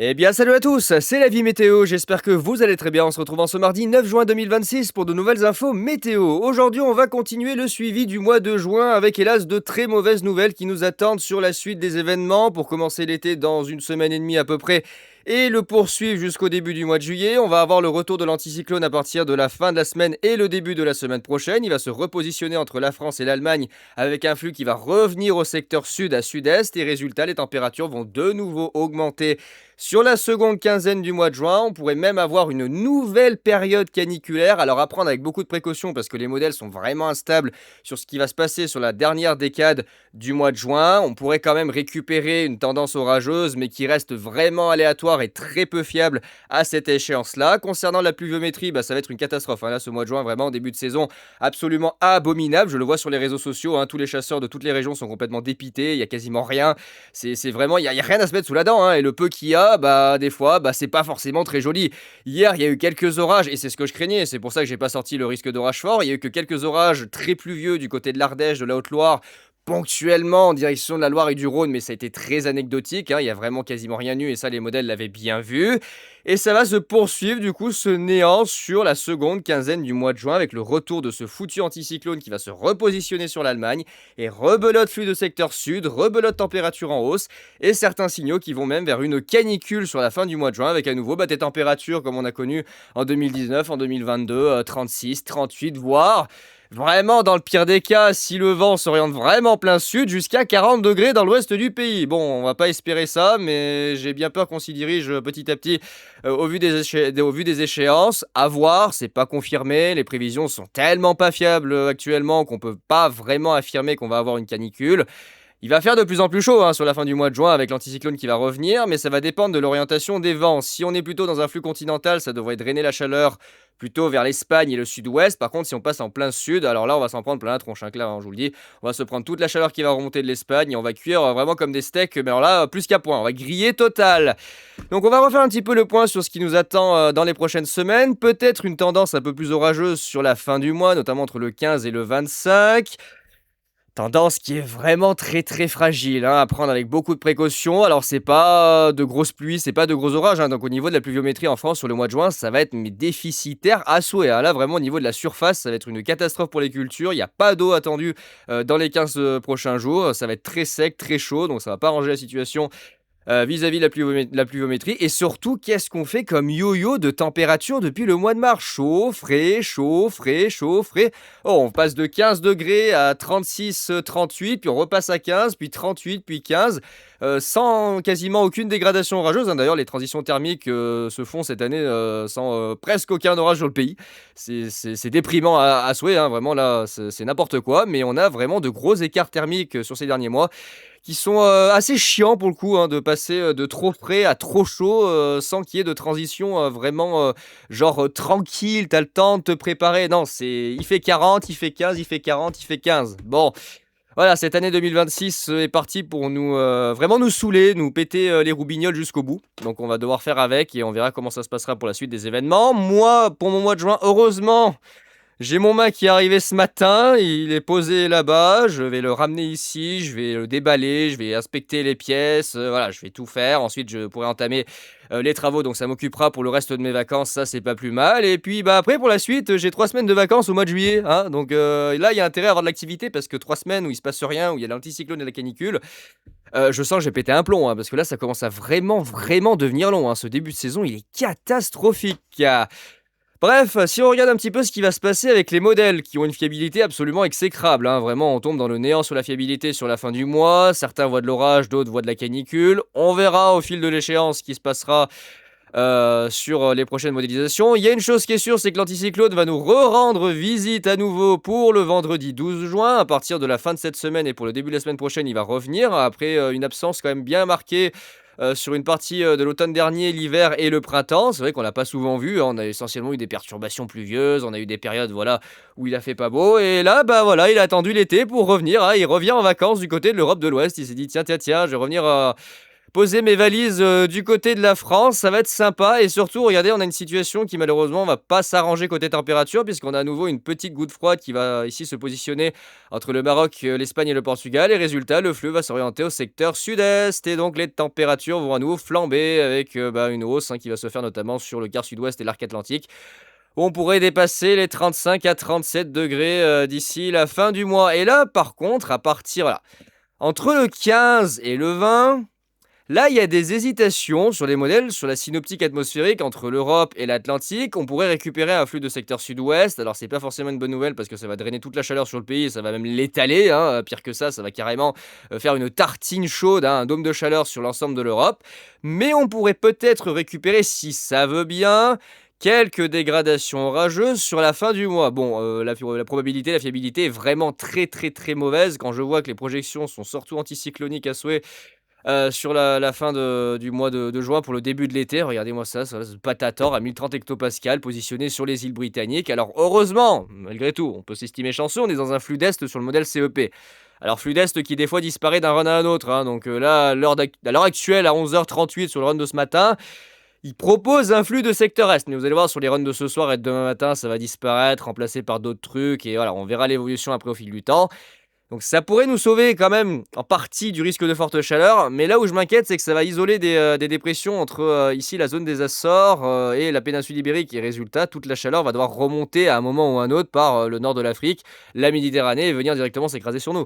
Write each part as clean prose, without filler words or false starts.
Eh bien, salut à tous, c'est la vie météo. J'espère que vous allez très bien. On se retrouve en ce mardi 9 juin 2026 pour de nouvelles infos météo. Aujourd'hui, on va continuer le suivi du mois de juin avec hélas de très mauvaises nouvelles qui nous attendent sur la suite des événements pour commencer l'été dans une semaine et demie à peu près et le poursuivre jusqu'au début du mois de juillet. On va avoir le retour de l'anticyclone à partir de la fin de la semaine et le début de la semaine prochaine. Il va se repositionner entre la France et l'Allemagne avec un flux qui va revenir au secteur sud à sud-est et résultat, les températures vont de nouveau augmenter. Sur la seconde quinzaine du mois de juin, on pourrait même avoir une nouvelle période caniculaire. Alors à prendre avec beaucoup de précautions parce que les modèles sont vraiment instables sur ce qui va se passer sur la dernière décade du mois de juin. On pourrait quand même récupérer une tendance orageuse mais qui reste vraiment aléatoire et très peu fiable à cette échéance-là. Concernant la pluviométrie, ça va être une catastrophe. Là, ce mois de juin, vraiment, en début de saison, absolument abominable. Je le vois sur les réseaux sociaux. Tous les chasseurs de toutes les régions sont complètement dépités. Il n'y a quasiment rien. C'est vraiment, il y a rien à se mettre sous la dent. Et le peu qu'il y a, des fois, c'est pas forcément très joli. Hier, il y a eu quelques orages et c'est ce que je craignais. C'est pour ça que j'ai pas sorti le risque d'orage fort. Il y a eu que quelques orages très pluvieux du côté de l'Ardèche, de la Haute-Loire, ponctuellement en direction de la Loire et du Rhône, mais ça a été très anecdotique. Il y a vraiment quasiment rien eu et ça, les modèles l'avaient bien vu. Et ça va se poursuivre, du coup, ce néant sur la seconde quinzaine du mois de juin avec le retour de ce foutu anticyclone qui va se repositionner sur l'Allemagne et rebelote flux de secteur sud, rebelote température en hausse et certains signaux qui vont même vers une canicule sur la fin du mois de juin avec à nouveau des températures comme on a connu en 2019, en 2022, 36, 38, voire vraiment, dans le pire des cas, si le vent s'oriente vraiment plein sud, jusqu'à 40 degrés dans l'ouest du pays. Bon, on va pas espérer ça, mais j'ai bien peur qu'on s'y dirige petit à petit au vu des échéances. À voir, c'est pas confirmé. Les prévisions sont tellement pas fiables actuellement qu'on peut pas vraiment affirmer qu'on va avoir une canicule. Il va faire de plus en plus chaud sur la fin du mois de juin avec l'anticyclone qui va revenir, mais ça va dépendre de l'orientation des vents. Si on est plutôt dans un flux continental, ça devrait drainer la chaleur plutôt vers l'Espagne et le sud-ouest. Par contre, si on passe en plein sud, alors là, on va s'en prendre plein la tronche, clair, je vous le dis. On va se prendre toute la chaleur qui va remonter de l'Espagne et on va cuire vraiment comme des steaks, mais alors là, plus qu'à point. On va griller total. Donc, on va refaire un petit peu le point sur ce qui nous attend dans les prochaines semaines. Peut-être une tendance un peu plus orageuse sur la fin du mois, notamment entre le 15 et le 25. Tendance qui est vraiment très très fragile, à prendre avec beaucoup de précautions. Alors c'est pas de grosses pluies, c'est pas de gros orages, donc au niveau de la pluviométrie en France sur le mois de juin, ça va être déficitaire à souhait. Là vraiment au niveau de la surface, ça va être une catastrophe pour les cultures. Il n'y a pas d'eau attendue dans les 15 prochains jours. Ça va être très sec, très chaud, donc ça va pas arranger la situation vis-à-vis de la pluviométrie. Et surtout, qu'est-ce qu'on fait comme yo-yo de température depuis le mois de mars? Chaud, frais, chaud, frais, chaud, frais. Oh, on passe de 15 degrés à 36, 38, puis on repasse à 15, puis 38, puis 15, sans quasiment aucune dégradation orageuse. D'ailleurs, les transitions thermiques se font cette année sans presque aucun orage sur le pays. C'est déprimant à souhait, vraiment là, c'est n'importe quoi. Mais on a vraiment de gros écarts thermiques sur ces derniers mois qui sont assez chiants pour le coup, de passer de trop frais à trop chaud sans qu'il y ait de transition vraiment tranquille, t'as le temps de te préparer. Non, il fait 40, il fait 15, il fait 40, il fait 15. Bon, voilà, cette année 2026 est partie pour nous vraiment nous saouler, nous péter les roubignoles jusqu'au bout. Donc on va devoir faire avec et on verra comment ça se passera pour la suite des événements. Moi, pour mon mois de juin, heureusement, j'ai mon Mac qui est arrivé ce matin, il est posé là-bas, je vais le ramener ici, je vais le déballer, je vais inspecter les pièces, voilà, je vais tout faire. Ensuite, je pourrai entamer les travaux, donc ça m'occupera pour le reste de mes vacances, ça c'est pas plus mal. Et puis après, pour la suite, j'ai 3 semaines de vacances au mois de juillet, donc là, il y a intérêt à avoir de l'activité parce que 3 semaines où il se passe rien, où il y a l'anticyclone et la canicule, je sens que j'ai pété un plomb, parce que là, ça commence à vraiment, vraiment devenir long. Ce début de saison, il est catastrophique. Bref, si on regarde un petit peu ce qui va se passer avec les modèles qui ont une fiabilité absolument exécrable, vraiment on tombe dans le néant sur la fiabilité sur la fin du mois, certains voient de l'orage, d'autres voient de la canicule, on verra au fil de l'échéance ce qui se passera sur les prochaines modélisations. Il y a une chose qui est sûre, c'est que l'anticyclone va nous rendre visite à nouveau pour le vendredi 12 juin, à partir de la fin de cette semaine et pour le début de la semaine prochaine, il va revenir, après une absence quand même bien marquée sur une partie de l'automne dernier, l'hiver et le printemps. C'est vrai qu'on l'a pas souvent vu, on a essentiellement eu des perturbations pluvieuses, on a eu des périodes où il a fait pas beau, et là voilà, il a attendu l'été pour revenir, il revient en vacances du côté de l'Europe de l'Ouest, il s'est dit tiens, je vais revenir poser mes valises du côté de la France, ça va être sympa. Et surtout, regardez, on a une situation qui malheureusement va pas s'arranger côté température, puisqu'on a à nouveau une petite goutte froide qui va ici se positionner entre le Maroc, l'Espagne et le Portugal. Et résultat, le flux va s'orienter au secteur sud-est. Et donc les températures vont à nouveau flamber avec une hausse qui va se faire notamment sur le quart sud-ouest et l'arc atlantique. On pourrait dépasser les 35 à 37 degrés d'ici la fin du mois. Et là, par contre, à partir, voilà, entre le 15 et le 20, là, il y a des hésitations sur les modèles, sur la synoptique atmosphérique entre l'Europe et l'Atlantique. On pourrait récupérer un flux de secteur sud-ouest. Alors, c'est pas forcément une bonne nouvelle parce que ça va drainer toute la chaleur sur le pays, ça va même l'étaler, hein. Pire que ça va carrément faire une tartine chaude, hein, un dôme de chaleur sur l'ensemble de l'Europe. Mais on pourrait peut-être récupérer, si ça veut bien, quelques dégradations orageuses sur la fin du mois. Bon, la probabilité, la fiabilité est vraiment très très très mauvaise quand je vois que les projections sont surtout anticycloniques à souhait sur la fin du mois de juin pour le début de l'été. Regardez-moi ça, ce Patator à 1030 hectopascales positionné sur les îles britanniques. Alors heureusement, malgré tout, on peut s'estimer chanceux, on est dans un flux d'Est sur le modèle CEP. Alors flux d'Est qui des fois disparaît d'un run à un autre, hein. Donc là, à l'heure actuelle, à 11h38 sur le run de ce matin, il propose un flux de secteur Est. Mais vous allez voir, sur les runs de ce soir et de demain matin, ça va disparaître, remplacé par d'autres trucs. Et voilà, on verra l'évolution après au fil du temps. Donc ça pourrait nous sauver quand même en partie du risque de forte chaleur, mais là où je m'inquiète, c'est que ça va isoler des dépressions entre ici la zone des Açores et la péninsule ibérique. Et résultat, toute la chaleur va devoir remonter à un moment ou à un autre par le nord de l'Afrique, la Méditerranée, et venir directement s'écraser sur nous.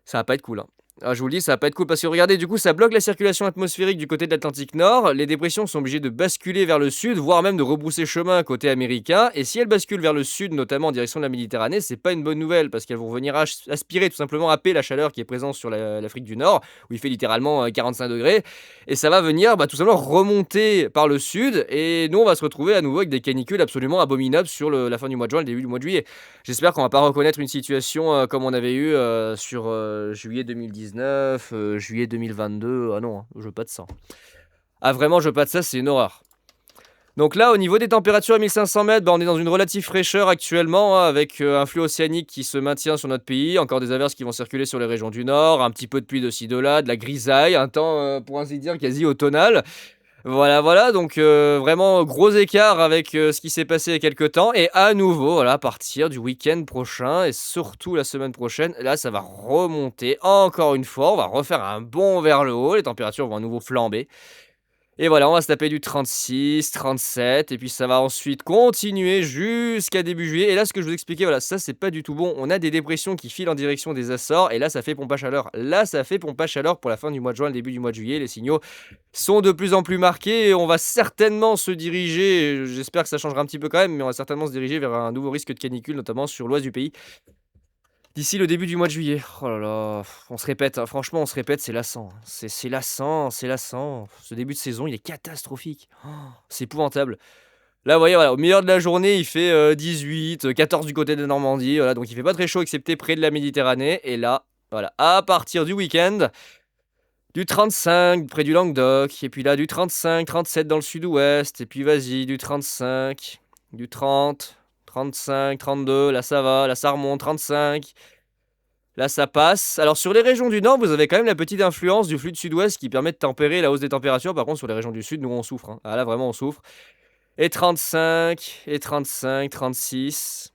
Ça va pas être cool, hein. Ah, je vous le dis, ça va pas être cool parce que regardez, du coup, ça bloque la circulation atmosphérique du côté de l'Atlantique Nord. Les dépressions sont obligées de basculer vers le sud, voire même de rebrousser chemin côté américain. Et si elles basculent vers le sud, notamment en direction de la Méditerranée, c'est pas une bonne nouvelle parce qu'elles vont venir aspirer, tout simplement happer la chaleur qui est présente sur l'Afrique du Nord, où il fait littéralement 45 degrés. Et ça va venir tout simplement remonter par le sud. Et nous, on va se retrouver à nouveau avec des canicules absolument abominables sur la fin du mois de juin, le début du mois de juillet. J'espère qu'on va pas reconnaître une situation comme on avait eu sur juillet 2019, juillet 2022. Ah non, hein, je veux pas de ça. Ah vraiment, je veux pas de ça, c'est une horreur. Donc là, au niveau des températures à 1500 mètres, on est dans une relative fraîcheur actuellement, hein, avec un flux océanique qui se maintient sur notre pays, encore des averses qui vont circuler sur les régions du nord, un petit peu de pluie de ci de là, de la grisaille, un temps, pour ainsi dire, quasi automnal. Voilà, voilà, donc vraiment gros écart avec ce qui s'est passé il y a quelques temps. Et à nouveau, voilà, à partir du week-end prochain et surtout la semaine prochaine, là, ça va remonter encore une fois. On va refaire un bond vers le haut. Les températures vont à nouveau flamber. Et voilà, on va se taper du 36, 37, et puis ça va ensuite continuer jusqu'à début juillet. Et là, ce que je vous expliquais, voilà, ça, c'est pas du tout bon. On a des dépressions qui filent en direction des Açores, et là, ça fait pompe à chaleur. Là, ça fait pompe à chaleur pour la fin du mois de juin, le début du mois de juillet. Les signaux sont de plus en plus marqués, et on va certainement se diriger, j'espère que ça changera un petit peu quand même, mais on va certainement se diriger vers un nouveau risque de canicule, notamment sur l'ouest du pays. D'ici le début du mois de juillet. Oh là là, on se répète, hein, franchement, on se répète, c'est lassant, hein. C'est lassant, c'est lassant. Ce début de saison, il est catastrophique. Oh, c'est épouvantable. Là, vous voyez, voilà, au milieu de la journée, il fait 18, 14 du côté de la Normandie. Voilà, donc il fait pas très chaud, excepté près de la Méditerranée. Et là, voilà, à partir du week-end, du 35 près du Languedoc. Et puis là, du 35, 37 dans le sud-ouest. Et puis vas-y, du 35, du 30. 35, 32, là ça va, là ça remonte, 35, là ça passe. Alors sur les régions du nord, vous avez quand même la petite influence du flux de sud-ouest qui permet de tempérer la hausse des températures. Par contre, sur les régions du sud, nous on souffre, hein. Ah là vraiment on souffre. Et 35, et 35, 36.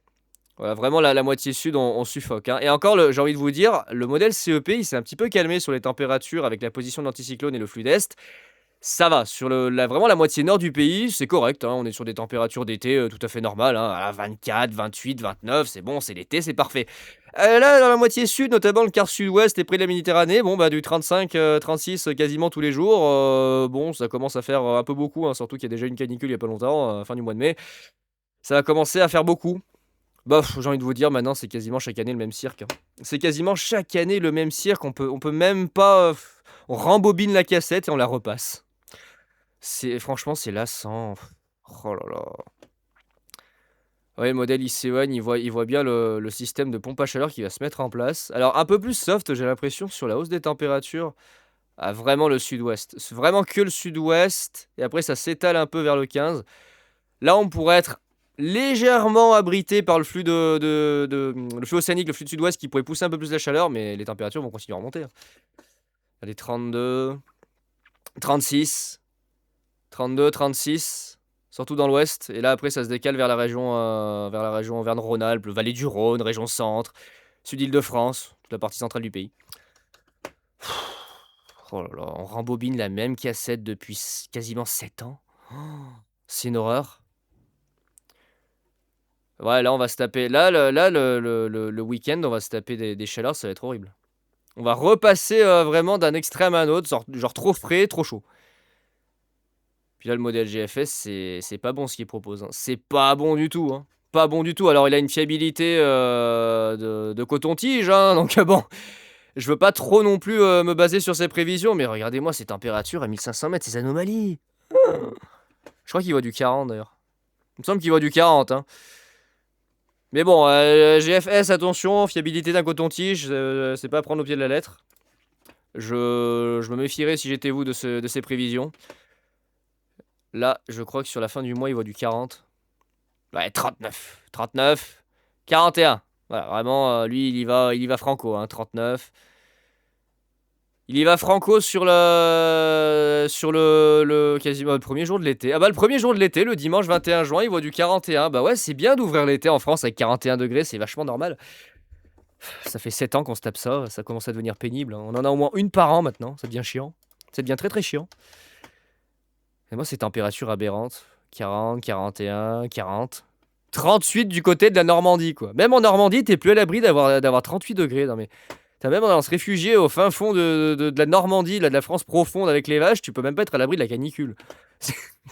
Voilà, vraiment la moitié sud, on suffoque, hein. Et encore, j'ai envie de vous dire, le modèle CEP, il s'est un petit peu calmé sur les températures avec la position de l'anticyclone et le flux d'est. Ça va, sur vraiment la moitié nord du pays, c'est correct, hein, on est sur des températures d'été tout à fait normales, hein, à 24, 28, 29, c'est bon, c'est l'été, c'est parfait. Là, dans la moitié sud, notamment le quart sud-ouest et près de la Méditerranée, bon, du 35, 36 quasiment tous les jours, bon, ça commence à faire un peu beaucoup, hein, surtout qu'il y a déjà une canicule il y a pas longtemps, fin du mois de mai. Ça va commencer à faire beaucoup. Bof, j'ai envie de vous dire, maintenant, c'est quasiment chaque année le même cirque, hein. C'est quasiment chaque année le même cirque, on peut même pas... on rembobine la cassette et on la repasse. Franchement, c'est lassant. Oh là là. Ouais, le modèle ICON, il voit bien le système de pompe à chaleur qui va se mettre en place. Alors, un peu plus soft, j'ai l'impression, sur la hausse des températures, à vraiment le sud-ouest. C'est vraiment que le sud-ouest, et après, ça s'étale un peu vers le 15. Là, on pourrait être légèrement abrité par le flux le flux océanique, le flux de sud-ouest qui pourrait pousser un peu plus la chaleur, mais les températures vont continuer à remonter, hein. Les 32. 36, 32, 36, surtout dans l'ouest. Et là, après, ça se décale vers la région Auvergne-Rhône-Alpes, vallée du Rhône, région centre, sud-Île-de-France, toute la partie centrale du pays. Oh là là, on rembobine la même cassette depuis quasiment 7 ans. Oh, c'est une horreur. Ouais, là, on va se taper. Là, le week-end, on va se taper des chaleurs, ça va être horrible. On va repasser vraiment d'un extrême à un autre, genre trop frais, trop chaud. Puis là, le modèle GFS, c'est pas bon ce qu'il propose, hein. C'est pas bon du tout, hein. Pas bon du tout. Alors, il a une fiabilité de coton-tige, hein, donc bon, je veux pas trop non plus me baser sur ses prévisions, mais regardez-moi ces températures à 1500 mètres, ces anomalies. Je crois qu'il voit du 40 d'ailleurs. Il me semble qu'il voit du 40, hein. Mais bon, GFS, attention, fiabilité d'un coton-tige, c'est pas à prendre au pied de la lettre. Je me méfierais si j'étais vous de ces prévisions. Là, je crois que sur la fin du mois, il voit du 40. Ouais, 39. 39. 41. Voilà, vraiment, lui, il y va franco, hein, 39. Il y va franco sur quasiment le premier jour de l'été. Ah bah, le premier jour de l'été, le dimanche 21 juin, il voit du 41. Bah ouais, c'est bien d'ouvrir l'été en France avec 41 degrés, c'est vachement normal. Ça fait 7 ans qu'on se tape ça, ça commence à devenir pénible, hein. On en a au moins une par an maintenant, ça devient chiant. Ça devient très très chiant. Et moi, ces températures aberrantes, 40, 41, 40. 38 du côté de la Normandie, quoi. Même en Normandie, t'es plus à l'abri d'avoir 38 degrés. Non mais, t'as même dans se réfugier au fin fond de la Normandie, là, de la France profonde avec les vaches, tu peux même pas être à l'abri de la canicule.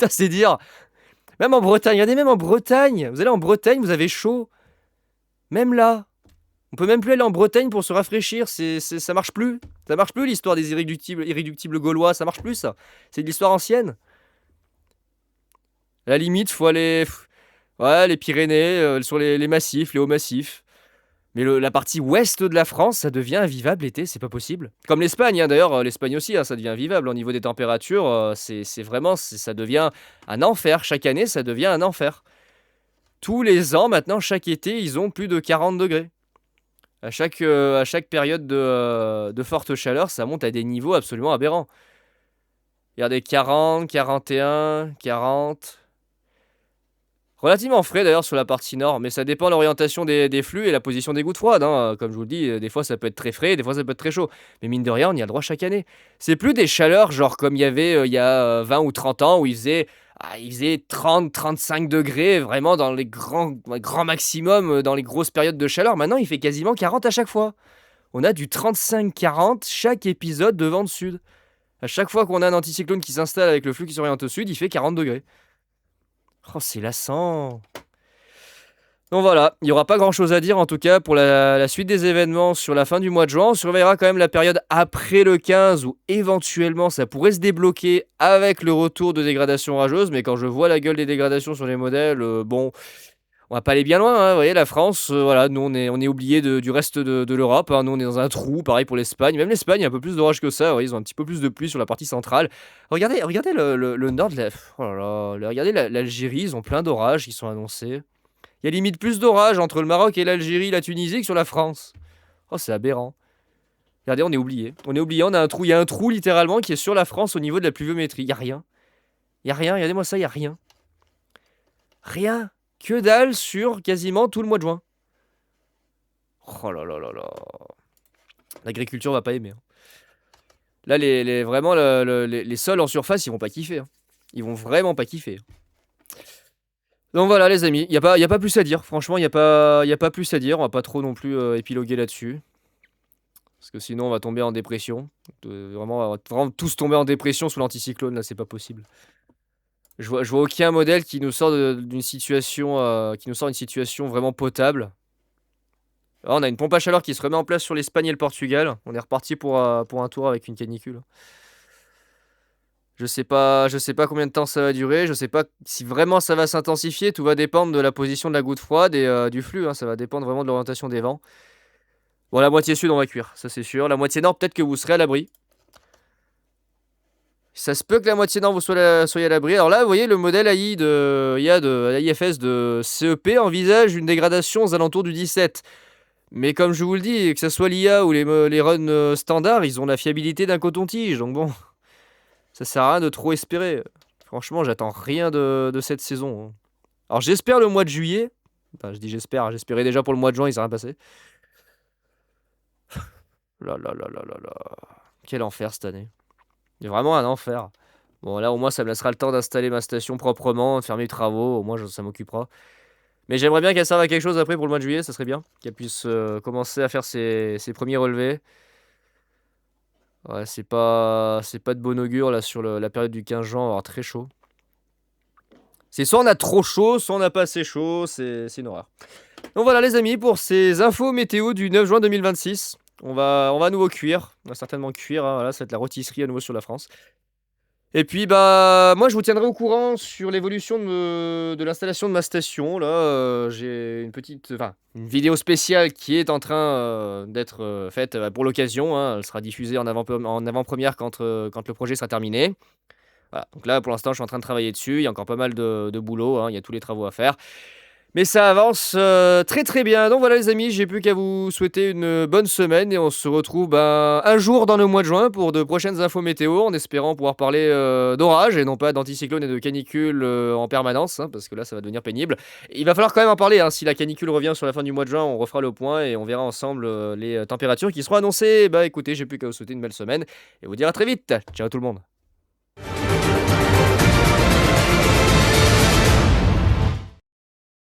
C'est dire. Même en Bretagne, regardez, même en Bretagne. Vous allez en Bretagne, vous avez chaud. Même là. On peut même plus aller en Bretagne pour se rafraîchir. Ça marche plus. Ça marche plus l'histoire des irréductibles gaulois. Ça marche plus, ça. C'est de l'histoire ancienne. À la limite, faut aller. Ouais, les Pyrénées, sur les massifs, les hauts massifs. Mais la partie ouest de la France, ça devient invivable l'été, c'est pas possible. Comme l'Espagne, hein, d'ailleurs, l'Espagne aussi, hein, ça devient invivable. Au niveau des températures, c'est vraiment, ça devient un enfer. Chaque année, ça devient un enfer. Tous les ans, maintenant, chaque été, ils ont plus de 40 degrés. À chaque période de forte chaleur, ça monte à des niveaux absolument aberrants. Regardez, 40, 41, 40. Relativement frais d'ailleurs sur la partie nord, mais ça dépend de l'orientation des flux et la position des gouttes froides, hein. Comme je vous le dis, des fois ça peut être très frais, des fois ça peut être très chaud. Mais mine de rien, on y a le droit chaque année. C'est plus des chaleurs genre comme il y avait il y a 20 ou 30 ans où il faisait 30, 35 degrés vraiment dans les grands maximums, dans les grosses périodes de chaleur. Maintenant, il fait quasiment 40 à chaque fois. On a du 35-40 chaque épisode de vent de sud. À chaque fois qu'on a un anticyclone qui s'installe avec le flux qui s'oriente au sud, il fait 40 degrés. Oh, c'est lassant. Donc voilà, il n'y aura pas grand chose à dire en tout cas pour la suite des événements sur la fin du mois de juin. On surveillera quand même la période après le 15 où éventuellement ça pourrait se débloquer avec le retour de dégradations rageuses. Mais quand je vois la gueule des dégradations sur les modèles, bon, on va pas aller bien loin, hein. Vous voyez, la France, voilà, nous on est oublié du reste de l'Europe, hein. Nous on est dans un trou, pareil pour l'Espagne. Même l'Espagne, il y a un peu plus d'orage que ça. Vous voyez, ils ont un petit peu plus de pluie sur la partie centrale. Regardez le nord de la. Oh là là, regardez l'Algérie, ils ont plein d'orages qui sont annoncés. Il y a limite plus d'orages entre le Maroc et l'Algérie, la Tunisie que sur la France. Oh, c'est aberrant. Regardez, on est oublié. On est oublié, on a un trou. Il y a un trou littéralement qui est sur la France au niveau de la pluviométrie. Il y a rien. Il y a rien, regardez-moi ça, il y a rien. Rien. Que dalle sur quasiment tout le mois de juin. Oh là là là là. L'agriculture va pas aimer, hein. Là, vraiment, les sols en surface, ils vont pas kiffer, hein. Ils vont vraiment pas kiffer. Donc voilà, les amis, il y a pas plus à dire. Franchement, il y a pas plus à dire. On va pas trop non plus épiloguer là-dessus. Parce que sinon, on va tomber en dépression. Vraiment, on va vraiment tous tomber en dépression sous l'anticyclone. Là, c'est pas possible. Je vois aucun modèle qui nous sort d'une situation, une situation vraiment potable. Là, on a une pompe à chaleur qui se remet en place sur l'Espagne et le Portugal. On est reparti pour un tour avec une canicule. Je sais pas combien de temps ça va durer. Je sais pas si vraiment ça va s'intensifier. Tout va dépendre de la position de la goutte froide et du flux, hein. Ça va dépendre vraiment de l'orientation des vents. Bon, la moitié sud, on va cuire, ça c'est sûr. La moitié nord, peut-être que vous serez à l'abri. Ça se peut que la moitié nord, vous soyez à l'abri. Alors là, vous voyez, le modèle AI de l'AIFS de CEP envisage une dégradation aux alentours du 17. Mais comme je vous le dis, que ce soit l'IA ou les runs standards, ils ont la fiabilité d'un coton-tige. Donc bon, Ça sert à rien de trop espérer. Franchement, j'attends rien de cette saison, hein. Alors j'espère le mois de juillet. Enfin, je dis j'espère, j'espérais déjà pour le mois de juin, il s'est rien passé. Là là là là là là. Quel enfer cette année. C'est vraiment un enfer. Bon, là, au moins, ça me laissera le temps d'installer ma station proprement, de faire mes travaux. Au moins, ça m'occupera. Mais j'aimerais bien qu'elle serve à quelque chose après pour le mois de juillet, ça serait bien. Qu'elle puisse commencer à faire ses premiers relevés. Ouais, c'est pas de bon augure là sur la période du 15 juin, on va avoir très chaud. C'est soit on a trop chaud, soit on n'a pas assez chaud, c'est une horreur. Donc voilà les amis, pour ces infos météo du 9 juin 2026. On va à nouveau cuire, on va certainement cuire, hein, voilà, ça va être la rôtisserie à nouveau sur la France. Et puis bah moi je vous tiendrai au courant sur l'évolution de l'installation de ma station. Là, j'ai une vidéo spéciale qui est en train d'être faite pour l'occasion, hein. Elle sera diffusée en avant-première quand le projet sera terminé. Voilà, donc là pour l'instant je suis en train de travailler dessus, il y a encore pas mal de boulot, hein, il y a tous les travaux à faire. Mais ça avance très très bien. Donc voilà les amis, j'ai plus qu'à vous souhaiter une bonne semaine et on se retrouve un jour dans le mois de juin pour de prochaines infos météo en espérant pouvoir parler d'orage et non pas d'anticyclone et de canicule en permanence, hein, parce que là ça va devenir pénible. Et il va falloir quand même en parler, hein. Si la canicule revient sur la fin du mois de juin, on refera le point et on verra ensemble les températures qui seront annoncées. Bah écoutez, j'ai plus qu'à vous souhaiter une belle semaine et vous dire à très vite. Ciao tout le monde.